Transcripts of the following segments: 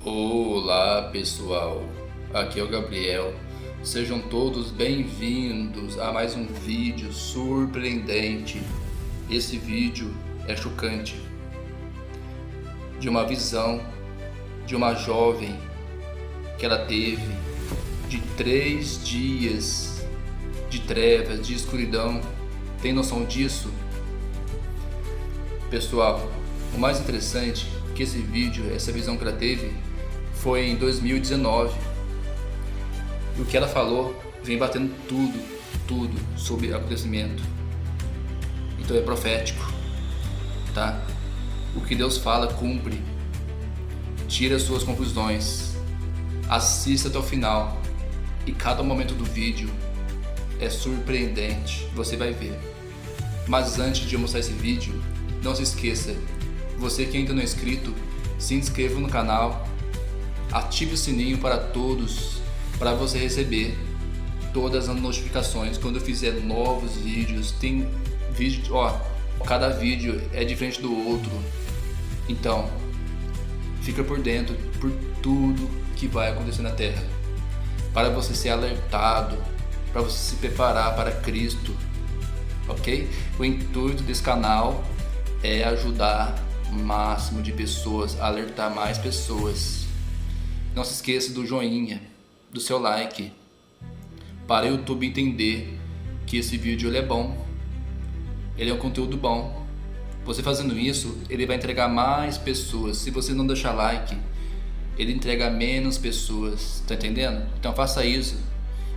Olá pessoal, aqui é o Gabriel, sejam todos bem-vindos a mais um vídeo surpreendente. Esse vídeo é chocante, de uma visão de uma jovem que ela teve de 3 dias de trevas, de escuridão. Tem noção disso? Pessoal, o mais interessante é que esse vídeo, essa visão que ela teve, foi em 2019. E o que ela falou vem batendo tudo sobre acontecimento. Então é profético, tá? O que Deus fala cumpre. Tira as suas conclusões. Assista até o final. E cada momento do vídeo é surpreendente. Você vai ver. Mas antes de eu mostrar esse vídeo, não se esqueça, você que ainda não é inscrito, se inscreva no canal. Ative o sininho para todos, para você receber todas as notificações quando eu fizer novos vídeos. Tem vídeo, cada vídeo é diferente do outro. Então, fica por dentro por tudo que vai acontecer na Terra, para você ser alertado, para você se preparar para Cristo, ok? O intuito desse canal é ajudar o máximo de pessoas, alertar mais pessoas. Não se esqueça do joinha, do seu like, para o YouTube entender que esse vídeo ele é bom, ele é um conteúdo bom. Você fazendo isso, ele vai entregar mais pessoas. Se você não deixar like, ele entrega menos pessoas, tá entendendo? Então faça isso.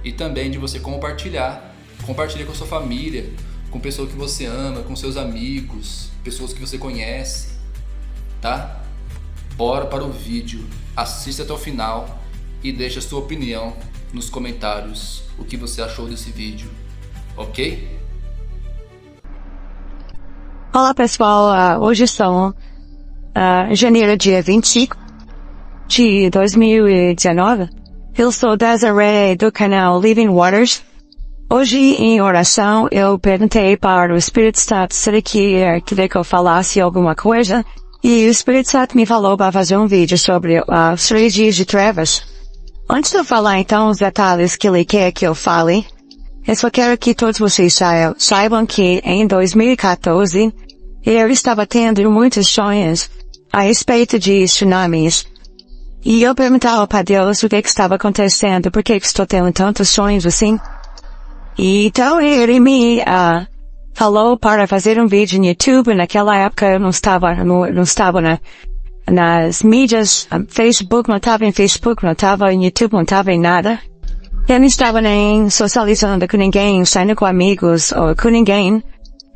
E também de você compartilhar com a sua família, com pessoas que você ama, com seus amigos, pessoas que você conhece, tá? Bora para o vídeo, assista até o final e deixe a sua opinião nos comentários, o que você achou desse vídeo, ok? Olá pessoal, hoje são janeiro dia 25 de 2019. Eu sou Desiree do canal Living Waters. Hoje em oração eu perguntei para o Espírito Santo se ele queria que eu falasse alguma coisa. E o Espírito Santo me falou para fazer um vídeo sobre os 3 dias de trevas. Antes de eu falar então os detalhes que ele quer que eu fale, eu só quero que todos vocês saibam que em 2014 eu estava tendo muitos sonhos a respeito de tsunamis. E eu perguntava para Deus o que estava acontecendo, por que estou tendo tantos sonhos assim. E então ele me falou para fazer um vídeo no YouTube. Naquela época eu não estava nas mídias, Facebook, não estava em Facebook, não estava em YouTube, não estava em nada. Eu não estava nem socializando com ninguém, saindo com amigos ou com ninguém.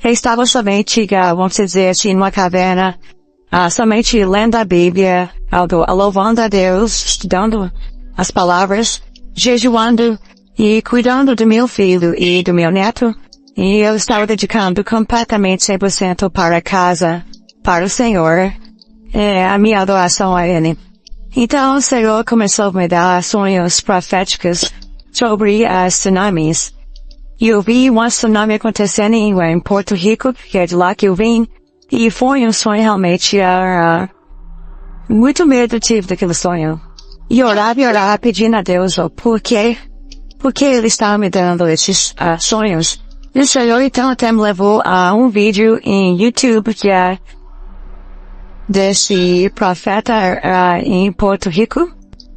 Eu estava somente, vamos dizer assim, numa caverna, somente lendo a Bíblia, louvando a Deus, estudando as palavras, jejuando e cuidando do meu filho e do meu neto. E eu estava dedicando completamente 100% para a casa, para o Senhor, a minha adoração a Ele. Então o Senhor começou a me dar sonhos proféticos sobre as tsunamis. E eu vi um tsunami acontecendo em Porto Rico, que é de lá que eu vim, e foi um sonho realmente, muito medo tive daquele sonho. E orava pedindo a Deus porque Ele estava me dando esses sonhos. E o Senhor então até me levou a um vídeo em YouTube que é desse profeta em Porto Rico.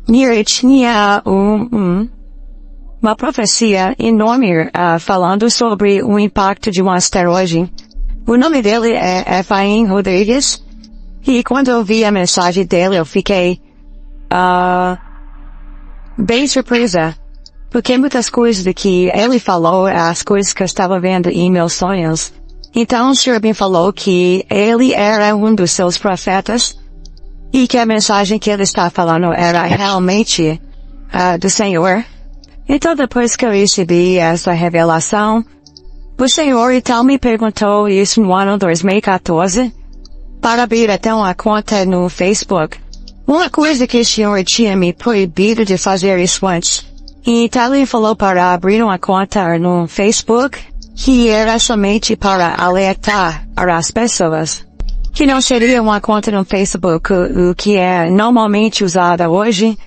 E ele tinha uma profecia enorme falando sobre o impacto de um asteroide. O nome dele é Efraim Rodrigues. E quando eu vi a mensagem dele eu fiquei bem surpresa. Porque muitas coisas que ele falou, as coisas que eu estava vendo em meus sonhos. Então o Senhor me falou que ele era um dos seus profetas e que a mensagem que ele estava falando era realmente do Senhor. Então depois que eu recebi essa revelação, o Senhor então me perguntou isso no ano 2014 para abrir até uma conta no Facebook. Uma coisa que o Senhor tinha me proibido de fazer isso antes. Então ele falou para abrir uma conta no Facebook que era somente para alertar as pessoas que não seria uma conta no Facebook, o que é normalmente usada hoje,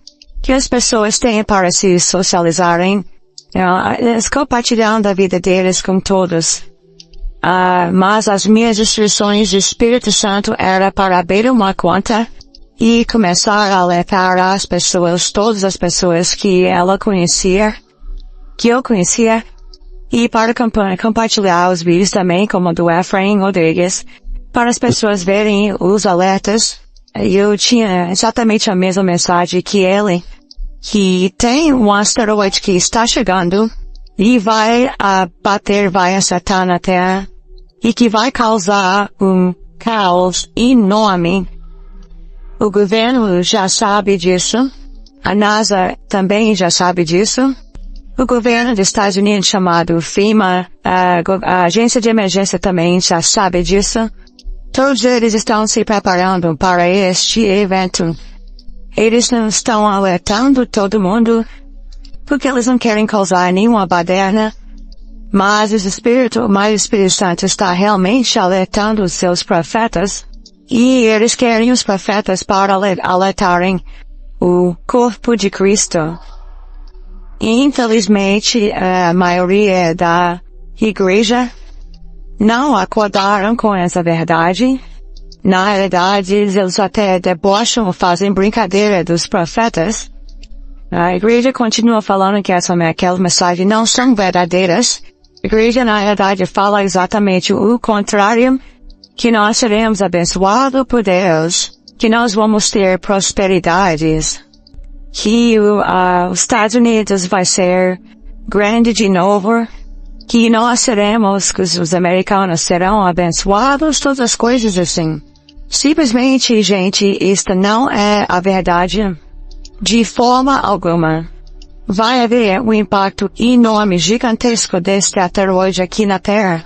que as pessoas têm para se socializarem, eles compartilhando a vida deles com todos. Mas as minhas instruções do Espírito Santo era para abrir uma conta e começar a alertar as pessoas, todas as pessoas que ela conhecia, que eu conhecia, e para compartilhar os vídeos também, como do Efraim Rodrigues, para as pessoas verem os alertas. Eu tinha exatamente a mesma mensagem que ele, que tem um asteroide que está chegando e vai vai acertar na Terra e que vai causar um caos enorme. O governo já sabe disso, a NASA também já sabe disso. O governo dos Estados Unidos, chamado FEMA, a agência de emergência também já sabe disso. Todos eles estão se preparando para este evento. Eles não estão alertando todo mundo, porque eles não querem causar nenhuma baderna, mas o Espírito Santo está realmente alertando os seus profetas, e eles querem os profetas para alertarem o corpo de Cristo. E, infelizmente, a maioria da igreja não acordaram com essa verdade. Na realidade, eles até debocham ou fazem brincadeira dos profetas. A igreja continua falando que aquelas mensagens não são verdadeiras. A igreja, na realidade, fala exatamente o contrário, que nós seremos abençoados por Deus, que nós vamos ter prosperidades, que os Estados Unidos vai ser grande de novo, que nós seremos, que os americanos serão abençoados, todas as coisas assim. Simplesmente, gente, isto não é a verdade de forma alguma. Vai haver um impacto enorme, gigantesco deste asteroide aqui na Terra.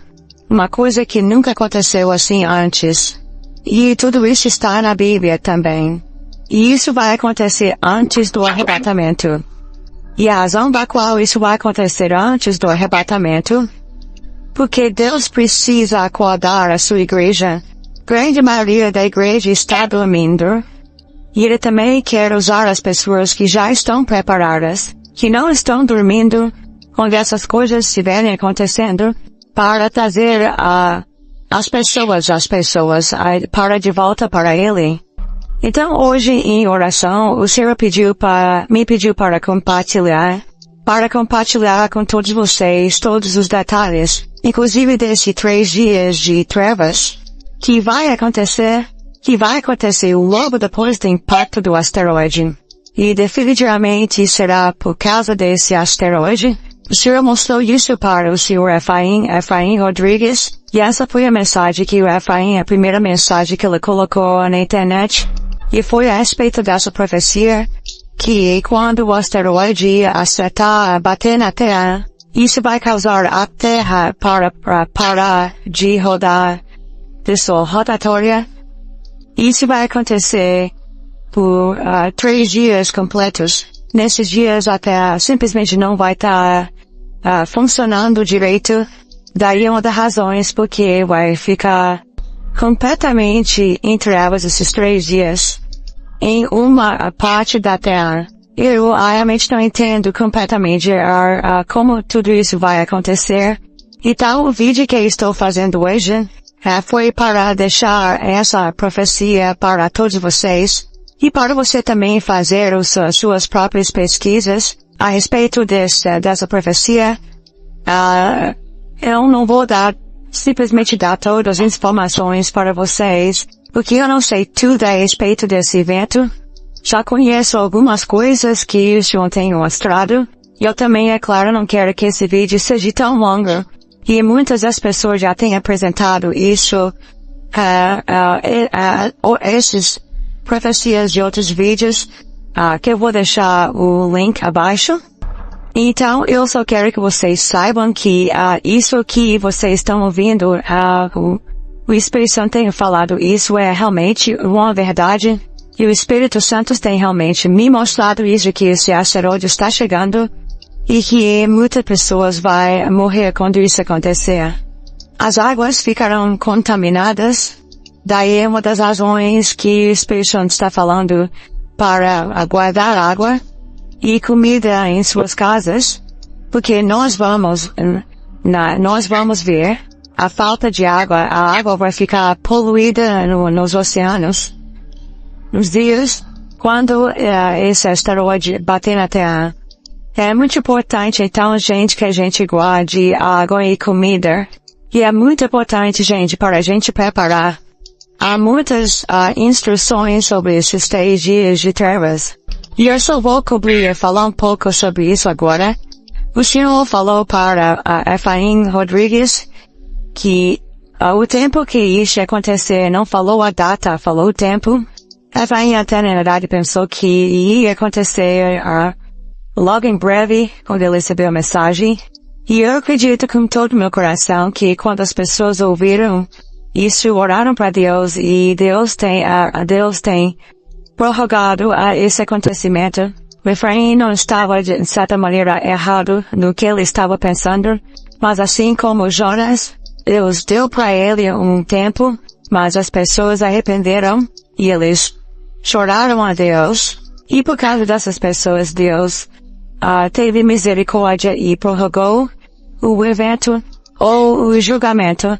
Uma coisa que nunca aconteceu assim antes. E tudo isso está na Bíblia também. E isso vai acontecer antes do arrebatamento. E a razão da qual isso vai acontecer antes do arrebatamento, porque Deus precisa acordar a sua igreja. Grande maioria da igreja está dormindo. E Ele também quer usar as pessoas que já estão preparadas, que não estão dormindo, quando essas coisas estiverem acontecendo, para trazer as pessoas para de volta para Ele. Então hoje em oração, o Senhor me pediu para compartilhar com todos vocês todos os detalhes, inclusive desses 3 dias de trevas, que vai acontecer logo depois do impacto do asteroide. E definitivamente será por causa desse asteroide. O Senhor mostrou isso para o Senhor Efraim Rodrigues, e essa foi a mensagem que o Efraim, a primeira mensagem que ele colocou na internet, e foi a respeito dessa profecia, que quando o asteroide acertar, bater na Terra, isso vai causar a Terra para parar de rodar de sua rotatória. Isso vai acontecer por 3 dias completos. Nesses dias a Terra simplesmente não vai estar funcionando direito. Daí é uma das razões porque vai ficar completamente em trevas esses 3 dias em uma parte da Terra. Eu realmente não entendo completamente como tudo isso vai acontecer. Então o vídeo que eu estou fazendo hoje foi para deixar essa profecia para todos vocês e para você também fazer as suas próprias pesquisas a respeito dessa profecia. Eu não vou simplesmente dar todas as informações para vocês, porque eu não sei tudo a respeito desse evento. Já conheço algumas coisas que o Senhor tem mostrado. E eu também, é claro, não quero que esse vídeo seja tão longo. E muitas das pessoas já têm apresentado isso, essas profecias de outros vídeos, que eu vou deixar o link abaixo. Então, eu só quero que vocês saibam que isso que vocês estão ouvindo, o Espírito Santo tem falado, isso é realmente uma verdade. E o Espírito Santo tem realmente me mostrado isso, que esse asteroide está chegando. E que muitas pessoas vão morrer quando isso acontecer. As águas ficarão contaminadas. Daí uma das razões que o Espírito Santo está falando para guardar água e comida em suas casas, porque nós vamos ver a falta de água, a água vai ficar poluída nos oceanos. Nos dias, quando esse asteroide bater na Terra, é muito importante, então, gente, que a gente guarde água e comida. E é muito importante, gente, para a gente preparar. Há muitas instruções sobre esses 3 dias de trevas. E eu só vou falar um pouco sobre isso agora. O Senhor falou para Efraim Rodrigues que o tempo que isso ia acontecer, não falou a data, falou o tempo. Efraim até na verdade pensou que ia acontecer logo em breve, quando ele recebeu a mensagem. E eu acredito com todo o meu coração que quando as pessoas ouviram isso, oraram para Deus e Deus tem prorrogado esse acontecimento. O Efraim não estava, de certa maneira, errado no que ele estava pensando, mas assim como Jonas, Deus deu para ele um tempo, mas as pessoas arrependeram e eles choraram a Deus. E por causa dessas pessoas, Deus teve misericórdia e prorrogou o evento ou o julgamento.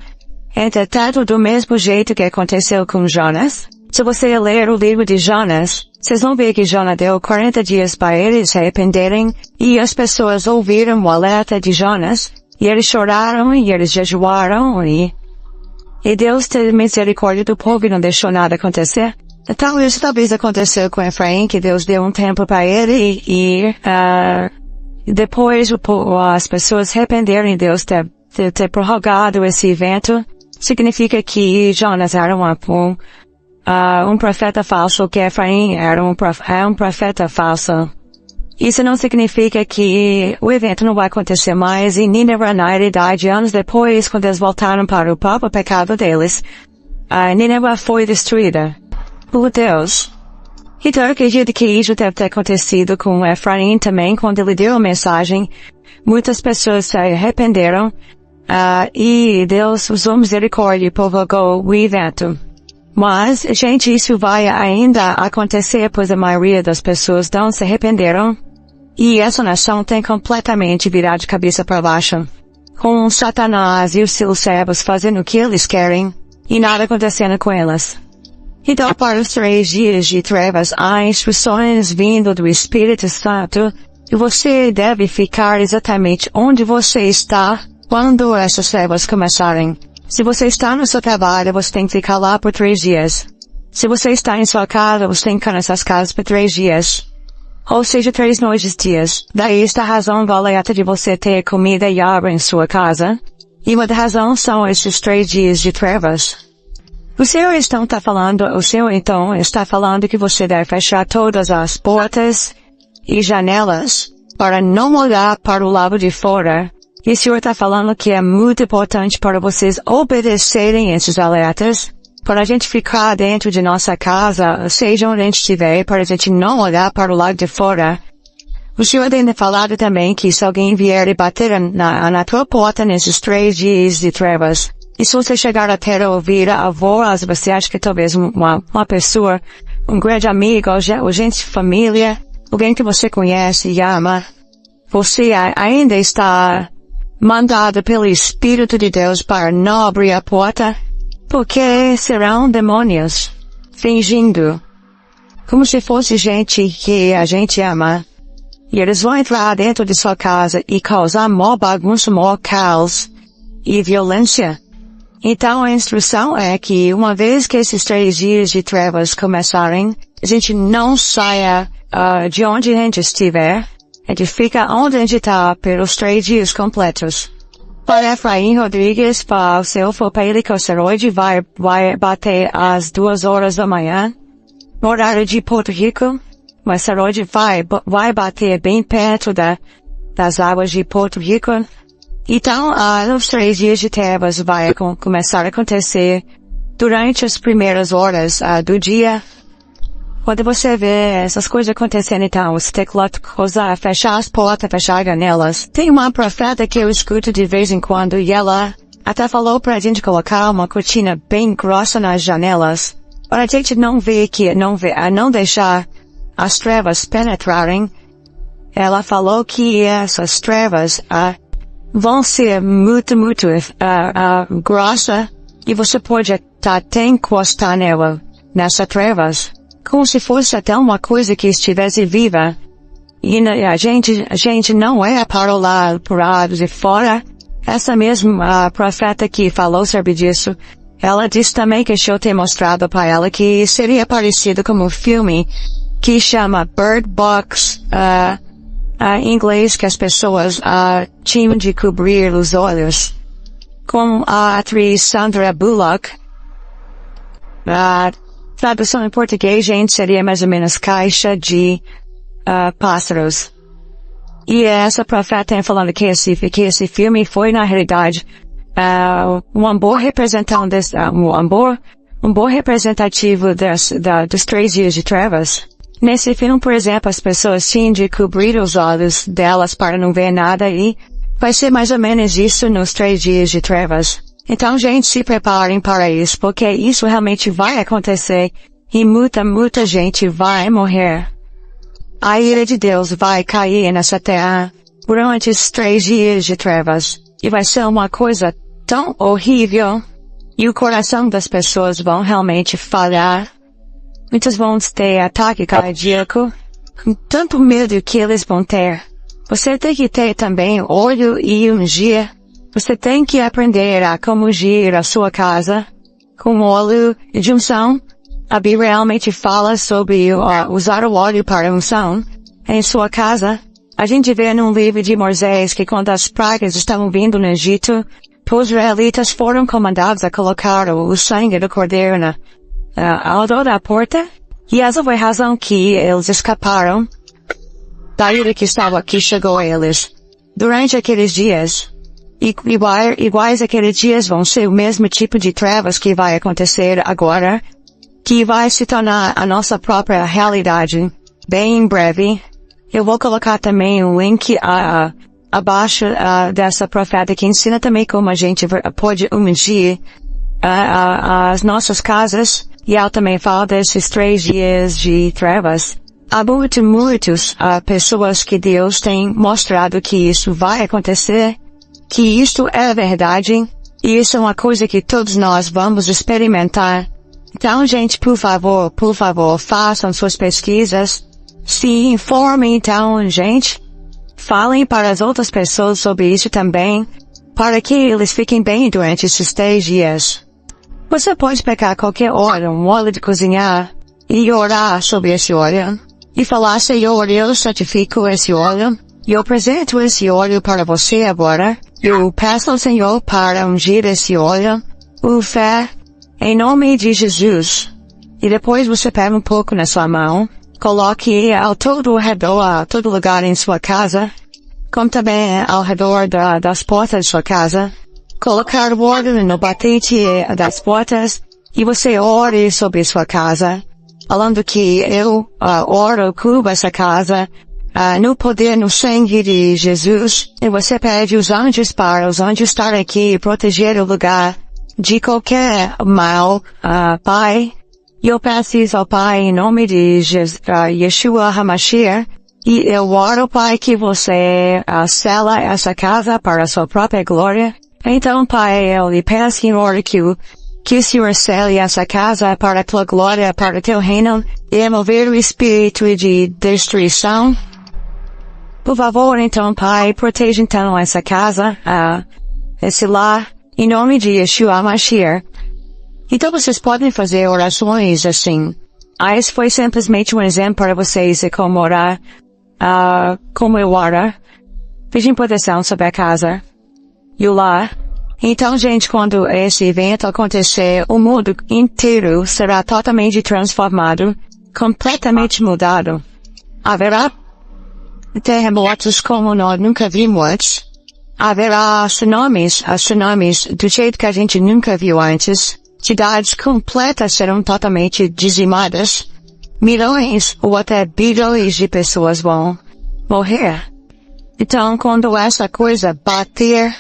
Entretanto, do mesmo jeito que aconteceu com Jonas, se você ler o livro de Jonas, vocês vão ver que Jonas deu 40 dias para eles se arrependerem, e as pessoas ouviram o alerta de Jonas, e eles choraram, e eles jejuaram, e Deus teve misericórdia do povo e não deixou nada acontecer. Então isso talvez aconteceu com Efraim, que Deus deu um tempo para ele, e depois as pessoas se arrependeram e Deus ter prorrogado esse evento. Significa que Jonas era um profeta falso, que Efraim era um profeta falso. Isso não significa que o evento não vai acontecer mais, e Nínive, na realidade, anos depois, quando eles voltaram para o próprio pecado deles, Nínive foi destruída por Deus. Então eu acredito que isso deve ter acontecido com Efraim também, quando ele deu a mensagem. Muitas pessoas se arrependeram, e Deus usou misericórdia e prorrogou o evento. Mas, gente, isso vai ainda acontecer, pois a maioria das pessoas não se arrependeram. E essa nação tem completamente virado de cabeça para baixo, com Satanás e os seus servos fazendo o que eles querem, e nada acontecendo com elas. Então, para os 3 dias de trevas, há instruções vindo do Espírito Santo, e você deve ficar exatamente onde você está quando essas trevas começarem. Se você está no seu trabalho, você tem que ficar lá por 3 dias. Se você está em sua casa, você tem que ficar nessas casas por 3 dias. Ou seja, 3 noites dias. Daí está a razão valeta de você ter comida e água em sua casa. E uma das razões são esses 3 dias de trevas. O Senhor então está falando que você deve fechar todas as portas e janelas para não olhar para o lado de fora. E o Senhor está falando que é muito importante para vocês obedecerem esses alertas, para a gente ficar dentro de nossa casa, seja onde a gente estiver, para a gente não olhar para o lado de fora. O Senhor tem falado também que se alguém vier e bater na tua porta nesses 3 dias de trevas, e se você chegar até ouvir a voz, você acha que talvez uma pessoa, um grande amigo, ou gente de família, alguém que você conhece e ama, você ainda está mandado pelo Espírito de Deus para não abrir a porta, porque serão demônios, fingindo, como se fosse gente que a gente ama, e eles vão entrar dentro de sua casa e causar maior bagunça, maior caos e violência. Então a instrução é que uma vez que esses 3 dias de trevas começarem, a gente não saia de onde a gente estiver, a gente fica onde a gente está pelos 3 dias completos. Para Efraim Rodrigues, o seu for para ele que o asteroide vai bater às 2 horas da manhã, no horário de Porto Rico. O asteroide vai bater bem perto das águas de Porto Rico. Então, os 3 dias de trevas vai começar a acontecer durante as primeiras horas do dia. Quando você vê essas coisas acontecendo, então, você tem que fechar as portas, fechar as janelas. Tem uma profeta que eu escuto de vez em quando, e ela Até falou pra gente colocar uma cortina bem grossa nas janelas, para a gente não deixar as trevas penetrarem. Ela falou que essas trevas vão ser muito grossa e você pode até encostar nessas trevas, como se fosse até uma coisa que estivesse viva. E a gente não é para o lado de fora. Essa mesma profeta que falou sobre disso, ela disse também que eu tenho mostrado para ela que seria parecido com um filme que chama Bird Box, em inglês, que as pessoas tinham de cobrir os olhos, com a atriz Sandra Bullock. A tradução em português, gente, seria mais ou menos Caixa de Pássaros. E essa profeta falando que esse filme foi, na realidade, um bom representativo dos 3 dias de trevas. Nesse filme, por exemplo, as pessoas tinham de cobrir os olhos delas para não ver nada e vai ser mais ou menos isso nos 3 dias de trevas. Então, gente, se preparem para isso, porque isso realmente vai acontecer e muita gente vai morrer. A ira de Deus vai cair nessa terra durante os 3 dias de trevas. E vai ser uma coisa tão horrível. E o coração das pessoas vão realmente falhar. Muitos vão ter ataque cardíaco. Com tanto medo que eles vão ter. Você tem que ter também óleo e ungir. Você tem que aprender a como ungir a sua casa com óleo de unção. A Bíblia realmente fala sobre usar o óleo para unção em sua casa. A gente vê num livro de Moisés que quando as pragas estavam vindo no Egito, os israelitas foram comandados a colocar o sangue do cordeiro ao redor da porta. E essa foi a razão que eles escaparam da ira que chegou a eles. Durante aqueles dias, iguais aqueles dias vão ser o mesmo tipo de trevas que vai acontecer agora, que vai se tornar a nossa própria realidade, bem em breve. Eu vou colocar também um link abaixo dessa profeta que ensina também como a gente pode ungir as nossas casas. E ela também fala desses 3 dias de trevas. Há muitas pessoas que Deus tem mostrado que isso vai acontecer, que isso é verdade, e isso é uma coisa que todos nós vamos experimentar. Então, gente, por favor, façam suas pesquisas, se informem, então, gente, falem para as outras pessoas sobre isso também, para que eles fiquem bem durante esses 3 dias. Você pode pegar qualquer óleo, um óleo de cozinhar, e orar sobre esse óleo, e falar, Senhor, eu santifico esse óleo, e eu apresento esse óleo para você agora, eu peço ao Senhor para ungir esse óleo, o fé, em nome de Jesus. E depois você pega um pouco na sua mão, coloque ao todo redor, a todo lugar em sua casa, como também ao redor das portas de sua casa. Colocar o óleo no batente das portas, e você ore sobre sua casa, falando que eu oro, cubro essa casa, no poder, no sangue de Jesus, e você pede os anjos para os anjos estar aqui e proteger o lugar de qualquer mal, Pai. E eu peço isso ao Pai em nome de Yeshua HaMashiach. E eu oro, Pai, que você sela essa casa para a sua própria glória. Então, Pai, eu lhe peço, Senhor, que o Senhor cele essa casa para a tua glória, para o teu reino, e remover o espírito de destruição. Por favor, então, Pai, proteja então essa casa, esse lar, em nome de Yeshua HaMashiach. Então vocês podem fazer orações assim. Esse foi simplesmente um exemplo para vocês de como orar, como eu oro. Pedir proteção sobre a casa e o lar. Então, gente, quando esse evento acontecer, o mundo inteiro será totalmente transformado, completamente mudado. Haverá terremotos como nós nunca vimos antes. Haverá tsunamis do jeito que a gente nunca viu antes. Cidades completas serão totalmente dizimadas. Milhões ou até bilhões de pessoas vão morrer. Então, quando essa coisa bater,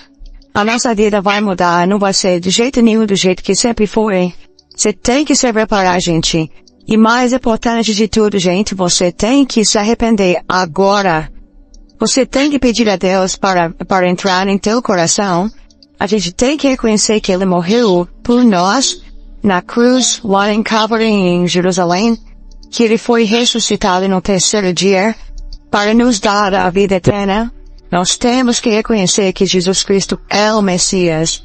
A nossa vida vai mudar, não vai ser de jeito nenhum do jeito que sempre foi. Você tem que se preparar, gente. E mais importante de tudo, gente, você tem que se arrepender agora. Você tem que pedir a Deus para entrar em teu coração. A gente tem que reconhecer que Ele morreu por nós na cruz, lá em Calvary, em Jerusalém, que Ele foi ressuscitado no terceiro dia para nos dar a vida eterna. Nós temos que reconhecer que Jesus Cristo é o Messias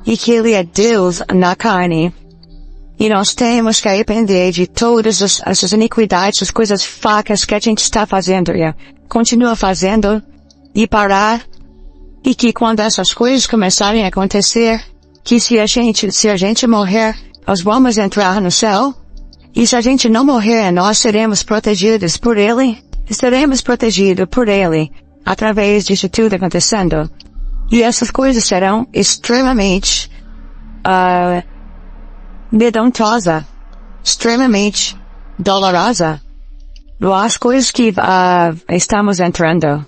e que Ele é Deus na carne. E nós temos que arrepender de todas essas iniquidades, as coisas fracas que a gente está fazendo e continua fazendo e parar. E que quando essas coisas começarem a acontecer, que se a gente morrer, nós vamos entrar no céu. E se a gente não morrer, nós seremos protegidos por Ele. Seremos protegidos por Ele através disso tudo acontecendo. E essas coisas serão extremamente medonhosa, extremamente dolorosa. As coisas que estamos entrando.